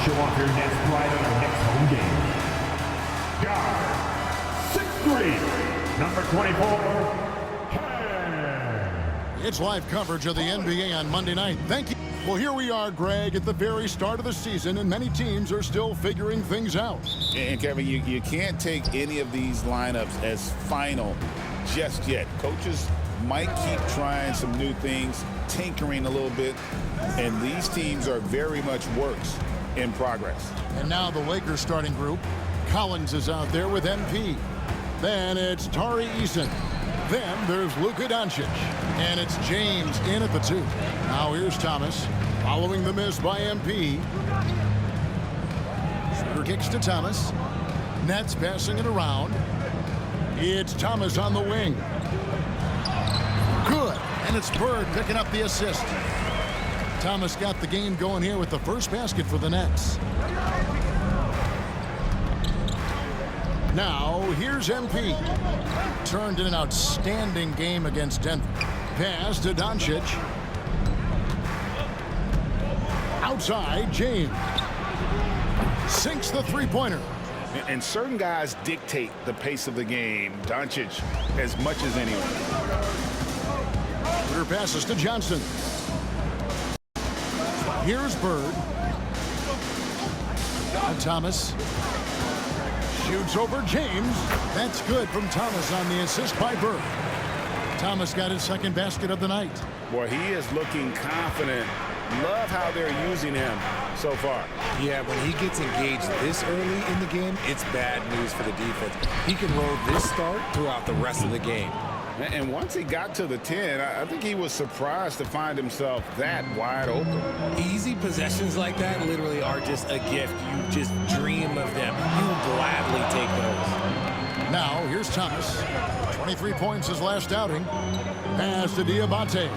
Show off your next pride on our next home game. Guard, 6'3", number 24, It's live coverage of the NBA on Monday night. Thank you. Well, here we are, Greg, at the very start of the season, and many teams are still figuring things out. And Kevin, you can't take any of these lineups as final just yet. Coaches might keep trying some new things, tinkering a little bit, and these teams are very much works in progress. And now the Lakers starting group. Collins is out there with MP. Then it's Tari Eason. Then there's Luka Doncic. And it's James in at the 2. Now here's Thomas following the miss by MP. Schroeder kicks to Thomas. Nets passing it around. It's Thomas on the wing. Good. And it's Bird picking up the assist. Thomas got the game going here with the first basket for the Nets. Now, here's MP. Turned in an outstanding game against Denver. Pass to Doncic. Outside, James. Sinks the three-pointer. And certain guys dictate the pace of the game. Doncic as much as anyone. Shooter passes to Johnson. Here's Bird. Thomas. Shoots over James. That's good from Thomas on the assist by Bird. Thomas got his second basket of the night. Boy, he is looking confident. Love how they're using him so far. Yeah, when he gets engaged this early in the game, it's bad news for the defense. He can roll this start throughout the rest of the game. And once he got to the 10, I think he was surprised to find himself that wide open. Easy possessions like that literally are just a gift. You just dream of them. You will gladly take those. Now, here's Thomas. 23 points his last outing. Pass to Diabate.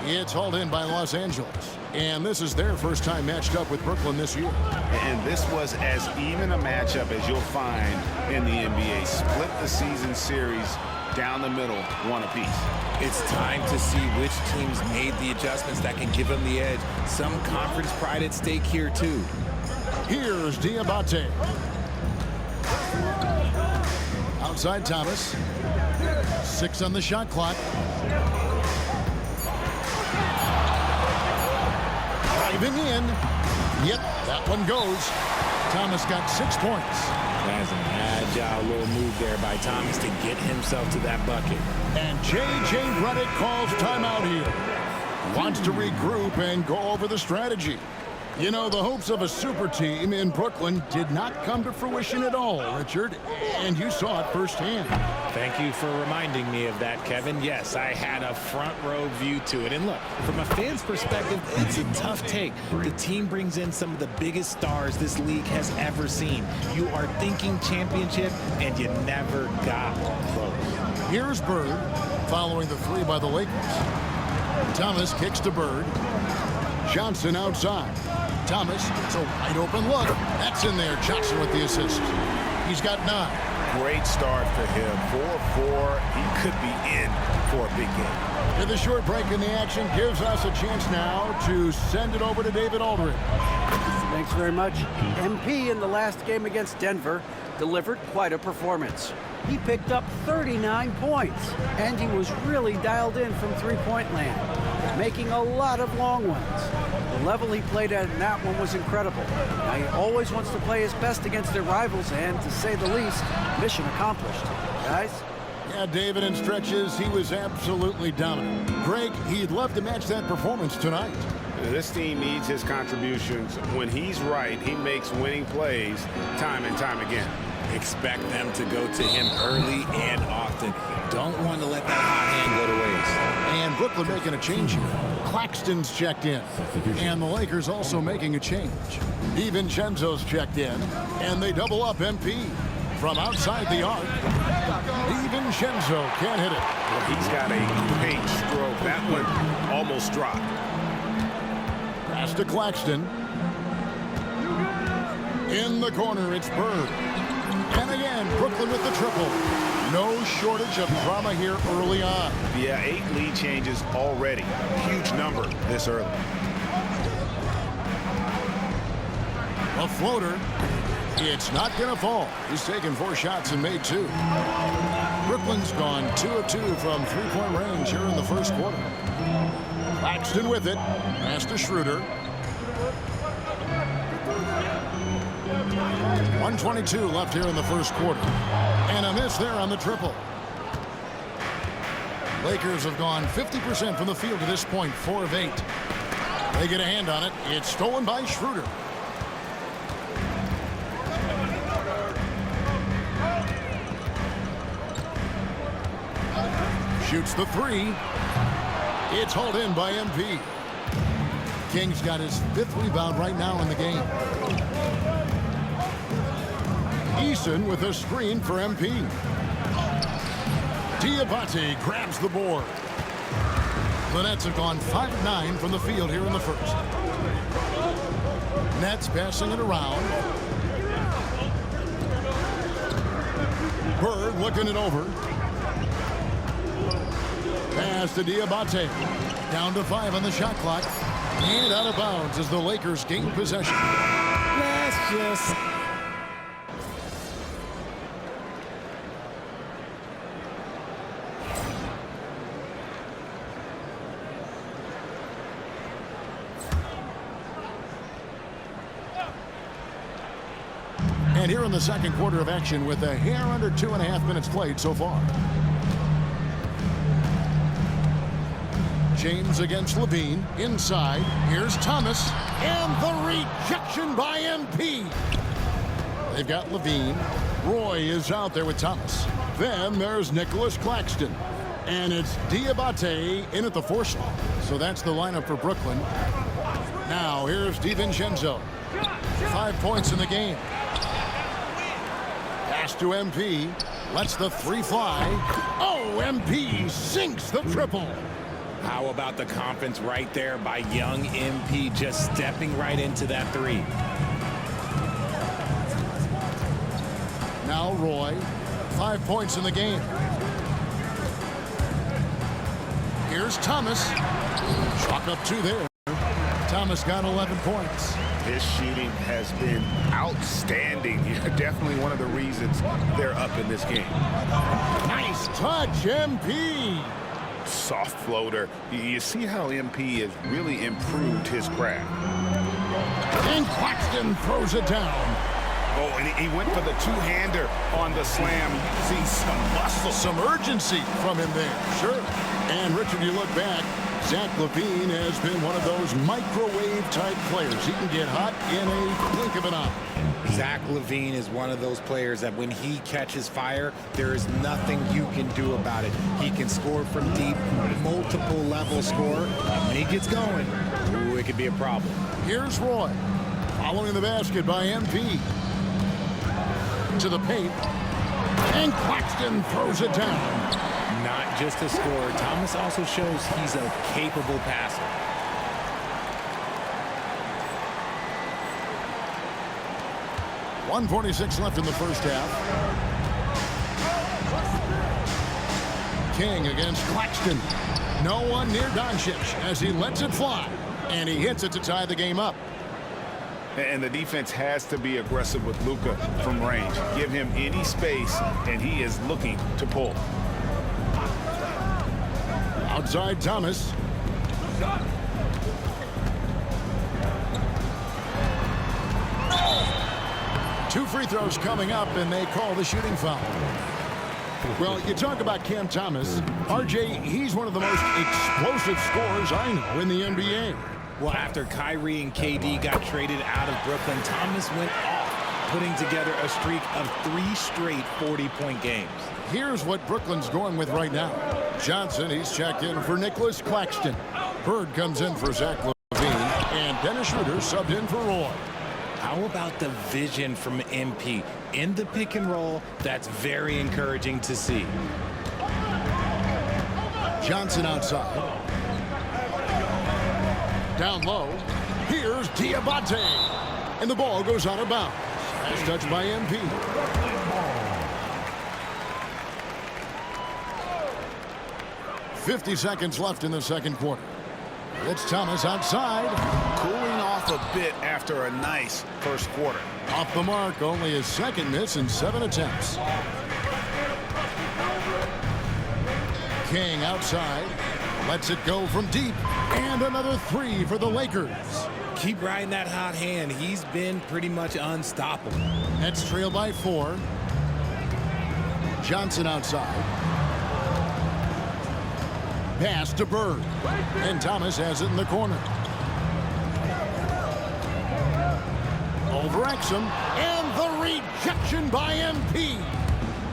It's hauled in by Los Angeles. And this is their first time matched up with Brooklyn this year. And this was as even a matchup as you'll find in the NBA. Split the season series down the middle, one apiece. It's time to see which teams made the adjustments that can give them the edge. Some conference pride at stake here, too. Here's Diabate. Outside Thomas. 6 on the shot clock. Driving in. Yep, that one goes. Thomas got 6 points. That's an agile little move there by Thomas to get himself to that bucket. And J.J. Redick calls timeout here. Wants to regroup and go over the strategy. You know, the hopes of a super team in Brooklyn did not come to fruition at all, Richard. And you saw it firsthand. Thank you for reminding me of that, Kevin. Yes, I had a front row view to it. And look, from a fan's perspective, it's a tough take. The team brings in some of the biggest stars this league has ever seen. You are thinking championship, and you never got close. Here's Bird, following the 3 by the Lakers. Thomas kicks to Bird. Johnson outside. Thomas, it's a wide open look. That's in there. Johnson with the assist. He's got 9. Great start for him. 4-4. He could be in for a big game. And the short break in the action gives us a chance now to send it over to David Aldridge. Thanks very much. MP in the last game against Denver delivered quite a performance. He picked up 39 points, and he was really dialed in from three-point land, making a lot of long ones. The level he played at in that one was incredible. Now, he always wants to play his best against their rivals, and to say the least, mission accomplished. Guys? Yeah, David, in stretches, he was absolutely dominant. Greg, he'd love to match that performance tonight. This team needs his contributions. When he's right, he makes winning plays time and time again. Expect them to go to him early and often. Don't want to let that hot hand go to waste. And Brooklyn making a change here. Claxton's checked in. And the Lakers also making a change. DiVincenzo's checked in. And they double up MP. From outside the arc, DiVincenzo can't hit it. Well, he's got a great stroke. That one almost dropped. Pass to Claxton. In the corner, it's Bird. And again, Brooklyn with the triple. No shortage of drama here early on. Yeah, 8 lead changes already. Huge number this early. The floater. It's not going to fall. He's taken 4 shots and made 2. Brooklyn's gone 2 of 2 from three-point range here in the first quarter. Claxton with it. Pass to Schroeder. 1:22 left here in the first quarter. And a miss there on the triple. Lakers have gone 50% from the field to this point, 4 of 8. They get a hand on it. It's stolen by Schroeder. Shoots the 3. It's hauled in by MP. King's got his 5th rebound right now in the game. Eason with a screen for MP. Diabate grabs the board. The Nets have gone 5 of 9 from the field here in the first. Nets passing it around. Bird looking it over. Pass to Diabate. Down to 5 on the shot clock. And out of bounds as the Lakers gain possession. Let's just... And here in the second quarter of action with a hair under 2.5 minutes played so far. James against Levine. Inside. Here's Thomas. And the rejection by MP. They've got Levine. Roy is out there with Thomas. Then there's Nicholas Claxton. And it's Diabate in at the 4 slot. So that's the lineup for Brooklyn. Now here's DiVincenzo. 5 points in the game. Pass to MP. Lets the 3 fly. Oh, MP sinks the triple. How about the confidence right there by young MP just stepping right into that 3. Now Roy. 5 points in the game. Here's Thomas. Chalk up 2 there. Thomas got 11 points. His shooting has been outstanding. Definitely one of the reasons they're up in this game. Nice touch, MP. Soft floater. You see how MP has really improved his craft. And Claxton throws it down. Oh, and he went for the 2-hander on the slam. You see some muscle. Some urgency from him there. Sure. And Richard, you look back, Zach LaVine has been one of those microwave-type players. He can get hot in a blink of an eye. Zach LaVine is one of those players that when he catches fire, there is nothing you can do about it. He can score from deep, multiple level score. When he gets going, ooh, it could be a problem. Here's Roy. Following the basket by MP. To the paint. And Claxton throws it down. Not just a scorer, Thomas also shows he's a capable passer. .146 left in the first half. King against Claxton. No one near Doncic as he lets it fly. And he hits it to tie the game up. And the defense has to be aggressive with Luka from range. Give him any space, and he is looking to pull. Outside Thomas. 2 free throws coming up, and they call the shooting foul. Well, you talk about Cam Thomas. RJ, he's one of the most explosive scorers I know in the NBA. Well, after Kyrie and KD got traded out of Brooklyn, Thomas went off, putting together a streak of 3 straight 40-point games. Here's what Brooklyn's going with right now. Johnson, he's checked in for Nicholas Claxton. Bird comes in for Zach LaVine. And Dennis Schroeder subbed in for Roy. How about the vision from MP? In the pick and roll, that's very encouraging to see. Johnson outside. Down low. Here's Diabate. And the ball goes out of bounds. As touched by MP. .50 seconds left in the second quarter. It's Thomas outside. Cooling off off a bit after a nice first quarter. Off the mark, only his second miss in 7 attempts. King outside, lets it go from deep, and another 3 for the Lakers. Keep riding that hot hand. He's been pretty much unstoppable. Nets trail by 4. Johnson outside. Pass to Bird, and Thomas has it in the corner. Over Exum, and the rejection by MP.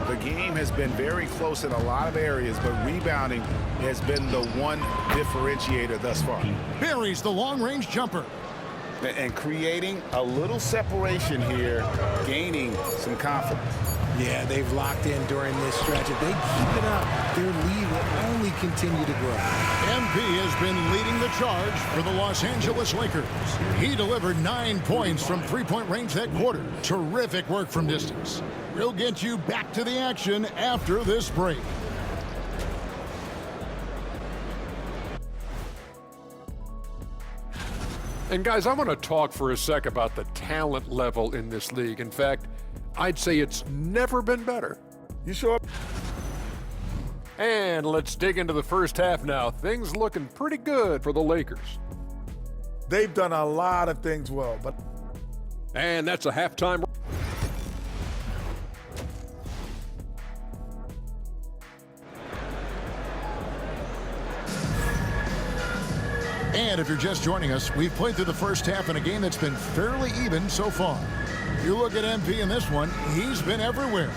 The game has been very close in a lot of areas, but rebounding has been the one differentiator thus far. Buries the long-range jumper. And creating a little separation here, gaining some confidence. Yeah, they've locked in during this stretch. If they keep it up, their lead will only continue to grow. MP has been leading the charge for the Los Angeles Lakers. He delivered 9 points from three-point range that quarter. Terrific work from distance. We'll get you back to the action after this break. And guys, I want to talk for a sec about the talent level in this league. In fact, I'd say it's never been better. You sure? And let's dig into the first half now. Things looking pretty good for the Lakers. They've done a lot of things well, but And that's a halftime. And if you're just joining us, we've played through the first half in a game that's been fairly even so far. You look at MP in this one, he's been everywhere.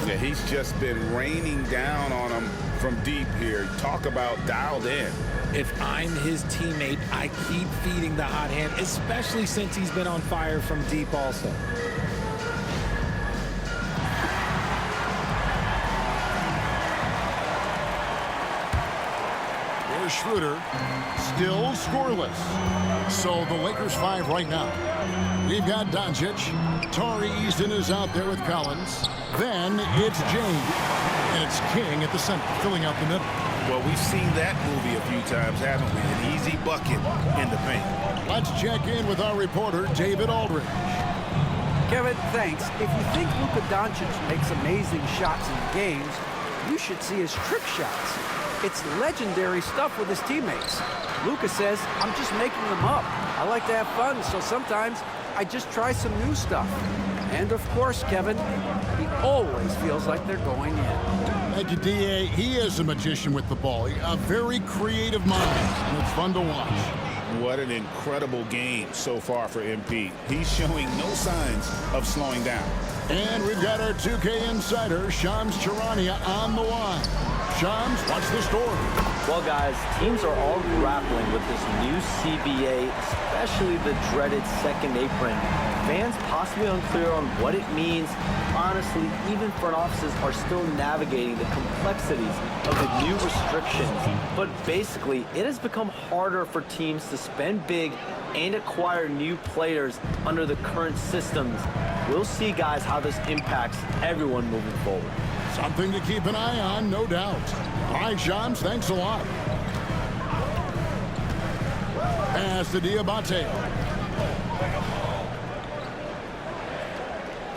Yeah, he's just been raining down on them from deep here. Talk about dialed in. If I'm his teammate, I keep feeding the hot hand, especially since he's been on fire from deep also. Here's Schroeder, still scoreless. So the Lakers 5 right now. We've got Doncic. Tari Easton is out there with Collins. Then it's James. And it's King at the center, filling out the middle. Well, we've seen that movie a few times, haven't we? An easy bucket in the paint. Let's check in with our reporter, David Aldridge. Kevin, thanks. If you think Luka Doncic makes amazing shots in games, you should see his trick shots. It's legendary stuff with his teammates. Luka says, I'm just making them up. I like to have fun, so sometimes I just try some new stuff. And of course, Kevin, he always feels like they're going in. Thank you, D.A. He is a magician with the ball. A very creative mind, and it's fun to watch. What an incredible game so far for MP. He's showing no signs of slowing down. And we've got our 2K insider, Shams Charania, on the line. Shams, what's the story? Well, guys, teams are all grappling with this new CBA, especially the dreaded second apron. Fans possibly unclear on what it means. Honestly, even front offices are still navigating the complexities of the new restrictions. But basically, it has become harder for teams to spend big and acquire new players under the current systems. We'll see, guys, how this impacts everyone moving forward. Something to keep an eye on, no doubt. All right, Shams, thanks a lot. Pass to Diabate.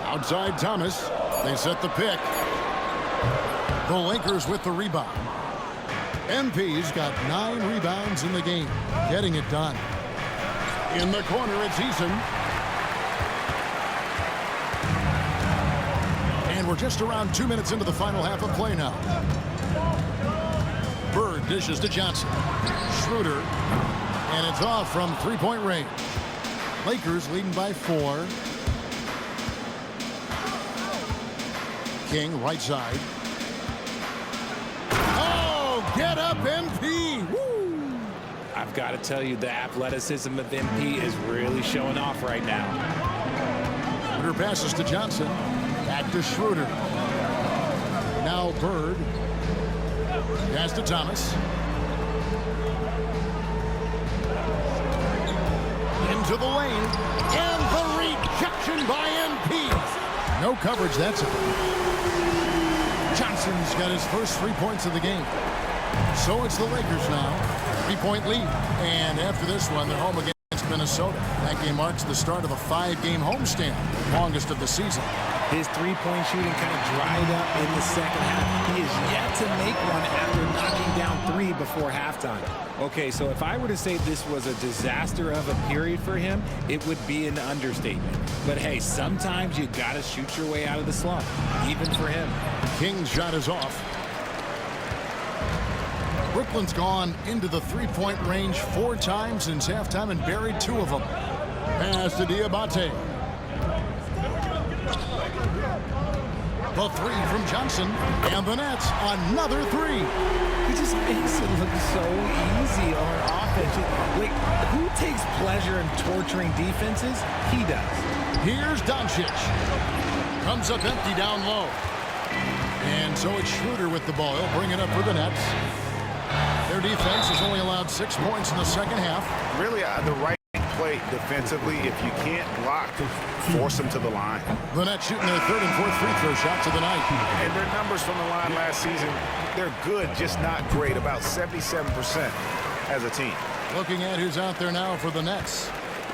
Outside Thomas. They set the pick. The Lakers with the rebound. MP's got 9 rebounds in the game. Getting it done. In the corner, it's Eason. And we're just around 2 minutes into the final half of play now. Bird dishes to Johnson. Schroeder. And it's off from three-point range. Lakers leading by 4. King, right side. Oh, get up, MP! Woo! I've got to tell you, the athleticism of MP is really showing off right now. Schroeder passes to Johnson. Back to Schroeder. Now Bird. Pass to Thomas. Into the lane. And the rejection by MP. No coverage, that's it. Johnson's got his first 3 points of the game. So it's the Lakers now. 3-point lead. And after this one, they're home against Minnesota. That game marks the start of a 5-game homestand, longest of the season. His three-point shooting kind of dried up in the second half. He is yet to make one after knocking down 3 before halftime. Okay, so if I were to say this was a disaster of a period for him, it would be an understatement. But hey, sometimes you got to shoot your way out of the slump, even for him. King's shot is off. Brooklyn's gone into the three-point range 4 times since halftime and buried 2 of them. Pass to Diabate. The 3 from Johnson, and the Nets, another 3. He just makes it look so easy on offense. Like, who takes pleasure in torturing defenses? He does. Here's Doncic. Comes up empty down low. And so it's Schroeder with the ball. He'll bring it up for the Nets. Their defense has only allowed 6 points in the second half. Really, the right play defensively. If you can't block, force them to the line. The Nets shooting their 3rd and 4th free throw shots of the night. And their numbers from the line last season, they're good, just not great. About 77% as a team. Looking at who's out there now for the Nets.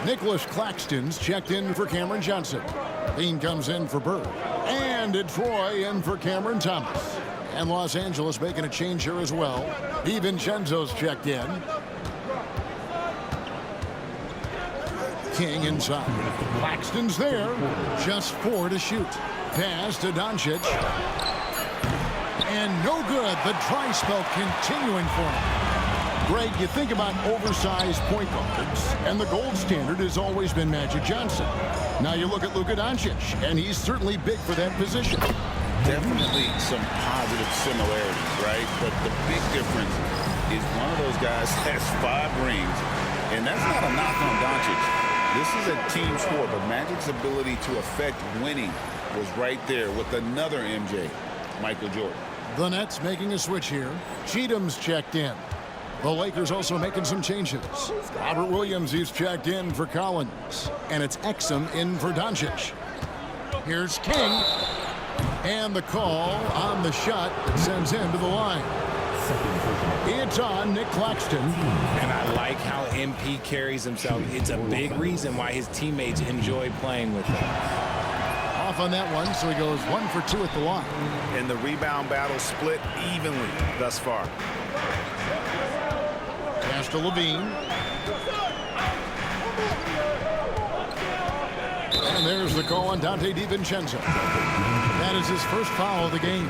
Nicholas Claxton's checked in for Cameron Johnson. Bean comes in for Bird. And it's Roy in for Cameron Thomas. And Los Angeles making a change here as well. DiVincenzo's checked in. King inside. Claxton's there. Just 4 to shoot. Pass to Doncic. And no good. The dry spell continuing for him. Greg, you think about oversized point guards, and the gold standard has always been Magic Johnson. Now you look at Luka Doncic, and he's certainly big for that position. Definitely some positive similarities, right? But the big difference is one of those guys has 5 rings, and that's not a knock on Doncic. This is a team sport, but Magic's ability to affect winning was right there with another MJ, Michael Jordan. The Nets making a switch here. Cheatham's checked in. The Lakers also making some changes. Robert Williams, he's checked in for Collins. And it's Exum in for Doncic. Here's King. And the call on the shot that sends him to the line. It's on Nick Claxton. And I like how MP carries himself. It's a big reason why his teammates enjoy playing with him. Off on that one, so he goes 1 for 2 at the line. And the rebound battle split evenly thus far. Pass to Levine. And there's the call on Dante DiVincenzo. That is his first foul of the game.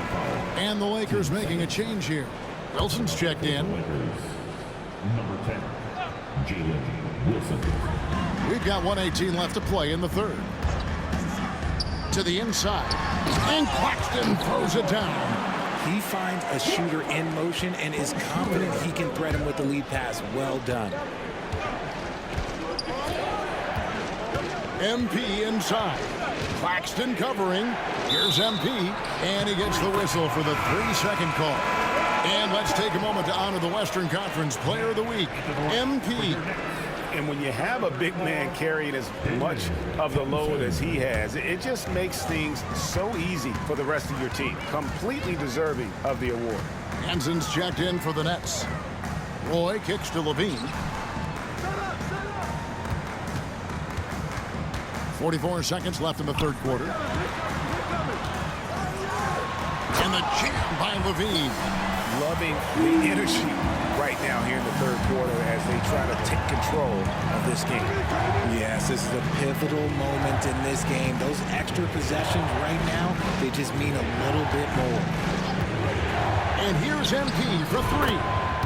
And the Lakers making a change here. Wilson's checked in. Number 10, Jalen Wilson. We've got 1:18 left to play in the 3rd. To the inside. And Claxton throws it down. He finds a shooter in motion and is confident he can thread him with the lead pass. Well done. MP inside. Claxton covering. Here's MP. And he gets the whistle for the 3-second call. And let's take a moment to honor the Western Conference Player of the Week, MP. And when you have a big man carrying as much of the load as he has, it just makes things so easy for the rest of your team. Completely deserving of the award. Hanson's checked in for the Nets. Roy kicks to Levine. 44 seconds left in the 3rd quarter. And the jam by Levine. Loving the energy right now here in the 3rd quarter as they try to take control of this game. Yes, this is a pivotal moment in this game. Those extra possessions right now, they just mean a little bit more. And here's MP for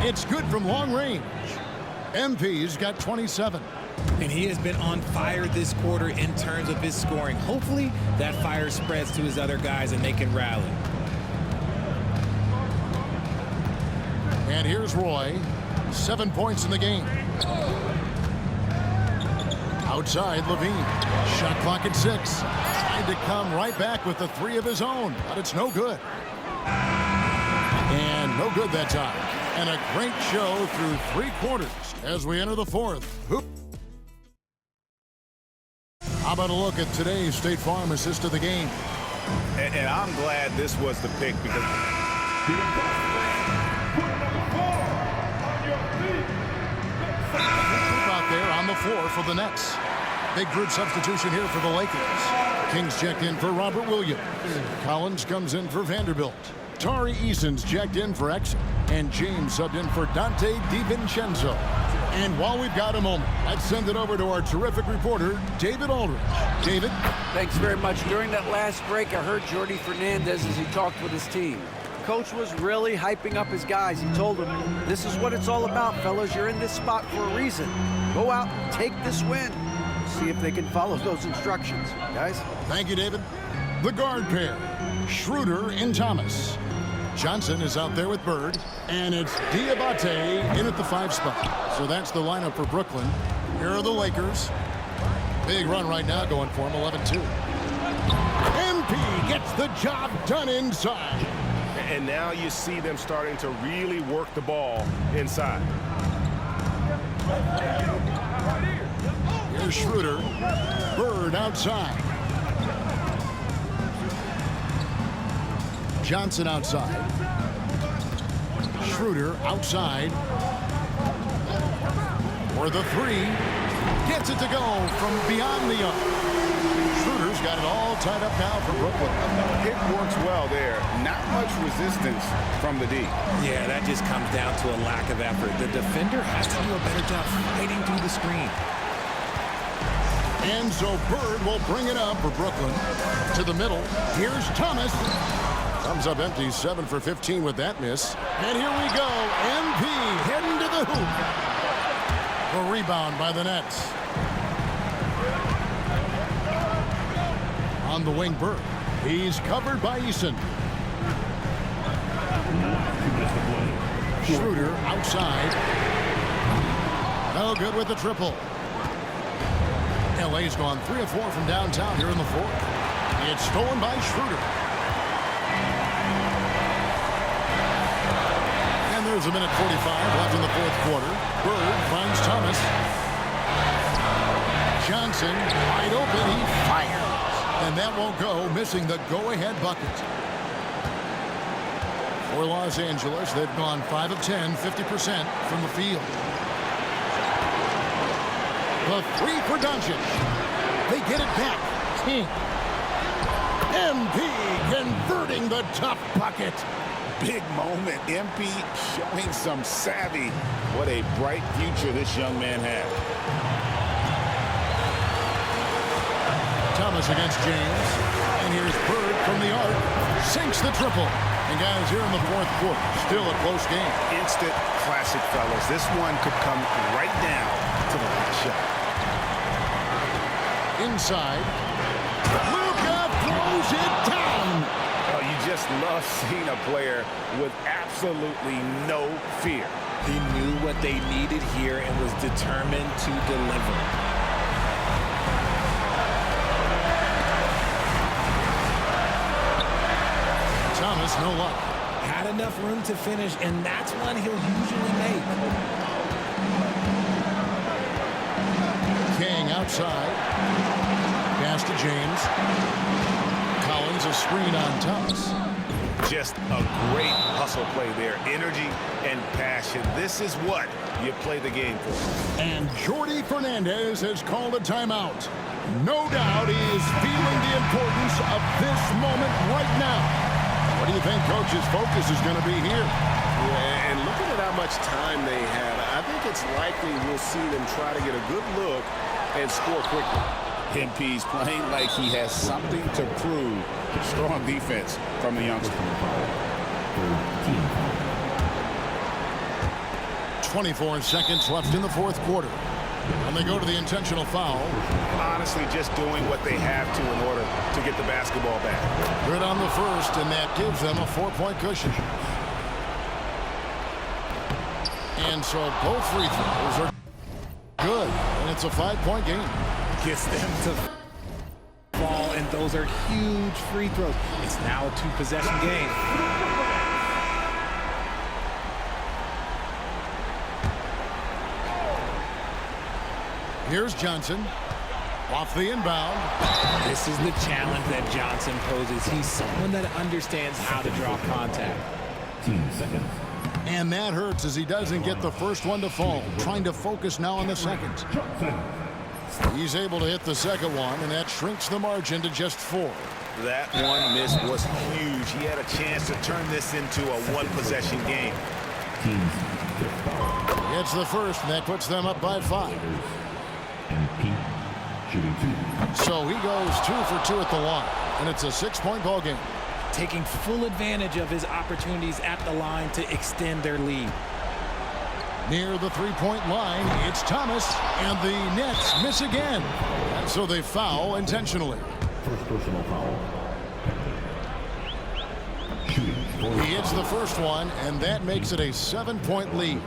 3. It's good from long range. MP's got 27. And he has been on fire this quarter in terms of his scoring. Hopefully that fire spreads to his other guys and they can rally. And here's Roy. 7 points in the game. Outside, Levine. Shot clock at 6. Tried to come right back with the 3 of his own, but it's no good. And no good that time. And a great show through 3 quarters as we enter the 4th. How about a look at today's State Farm assist of the game? And I'm glad this was the pick because Out there on the floor for the Nets. Big group substitution here for the Lakers. Kings checked in for Robert Williams. Collins comes in for Vanderbilt. Tari Eason's checked in for Exeter. And James subbed in for Dante DiVincenzo. And while we've got a moment, let's send it over to our terrific reporter, David Aldridge. David? Thanks very much. During that last break, I heard Jordi Fernandez as he talked with his team. Coach was really hyping up his guys. He told them, this is what it's all about, fellas. You're in this spot for a reason. Go out and take this win. See if they can follow those instructions, guys. Thank you, David. The guard pair, Schroeder and Thomas. Johnson is out there with Bird, and it's Diabate in at the 5 spot. So that's the lineup for Brooklyn. Here are the Lakers. Big run right now going for them, 11-2. MP gets the job done inside. And now you see them starting to really work the ball inside. Here's Schroeder. Bird outside. Johnson outside. Schroeder outside. For the 3. Gets it to go from beyond the arc. Schroeder's got it all tied up now for Brooklyn. It works well there. Not much resistance from the D. Yeah, that just comes down to a lack of effort. The defender has to do a better job fighting through the screen. And so Bird will bring it up for Brooklyn. To the middle. Here's Thomas. Comes up empty, 7 for 15 with that miss. And here we go. MP heading to the hoop. A rebound by the Nets. On the wing, Bird. He's covered by Eason. Schroeder outside. No good with the triple. LA's gone 3 of 4 from downtown here in the 4th. It's stolen by Schroeder. And there's a minute 45 left in the 4th quarter. Bird finds Thomas. Johnson wide open. He fires. And that won't go, missing the go-ahead bucket. For Los Angeles, they've gone 5 of 10, 50% from the field. The 3 for Doncic. They get it back. MP converting the tough bucket. Big moment. MP showing some savvy. What a bright future this young man has. Thomas against James. And here's Bird from the arc. Sinks the triple. And guys, here in the 4th quarter, still a close game. Instant classic, fellas. This one could come right down to the last shot. Inside. Luka throws it down. Oh, you just love seeing a player with absolutely no fear. He knew what they needed here and was determined to deliver. Thomas, no luck. Had enough room to finish, and that's one he'll usually make. King outside. Pass to James. Collins a screen on Thomas. Just a great hustle play there. Energy and passion. This is what you play the game for. And Jordi Fernandez has called a timeout. No doubt he is feeling the importance of this moment right now. What do you think Coach's focus is going to be here? Yeah, and looking at how much time they had, I think it's likely we'll see them try to get a good look and score quickly. MP's playing like he has something to prove. Strong defense from the youngster. 24 seconds left in the 4th quarter. And they go to the intentional foul. Honestly, just doing what they have to in order to get the basketball back. Good on the first, and that gives them a 4-point cushion. And so both free throws are good, and it's a 5-point game. Gets them to fall, and those are huge free throws. It's now a 2-possession game. Here's Johnson. Off the inbound. This is the challenge that Johnson poses. He's someone that understands how to draw contact. 15 seconds. And that hurts as he doesn't get the first one to fall. Trying to focus now on the second. He's able to hit the second one, and that shrinks the margin to just 4. That one miss was huge. He had a chance to turn this into a one-possession game. It's the first, and that puts them up by 5. So he goes 2 for 2 at the line, and it's a 6-point ball game. Taking full advantage of his opportunities at the line to extend their lead. Near the 3-point line, it's Thomas, and the Nets miss again. And so they foul intentionally. First personal foul. He hits the first one, and that makes it a 7-point lead.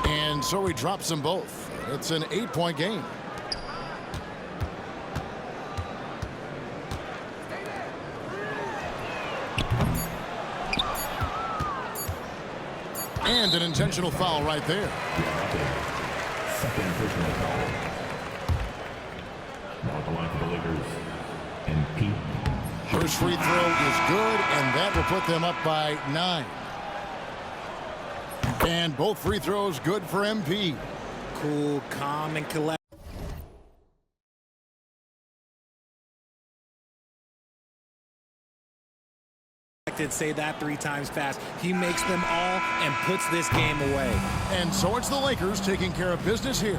And so he drops them both. It's an 8-point game. And an intentional foul right there. Second personal foul. Now at the line for the Lakers. And Pete. First free throw is good, and that will put them up by 9. And both free throws good for MP. Cool, calm, and collected. Say that 3 times fast. He makes them all and puts this game away. And so it's the Lakers taking care of business here.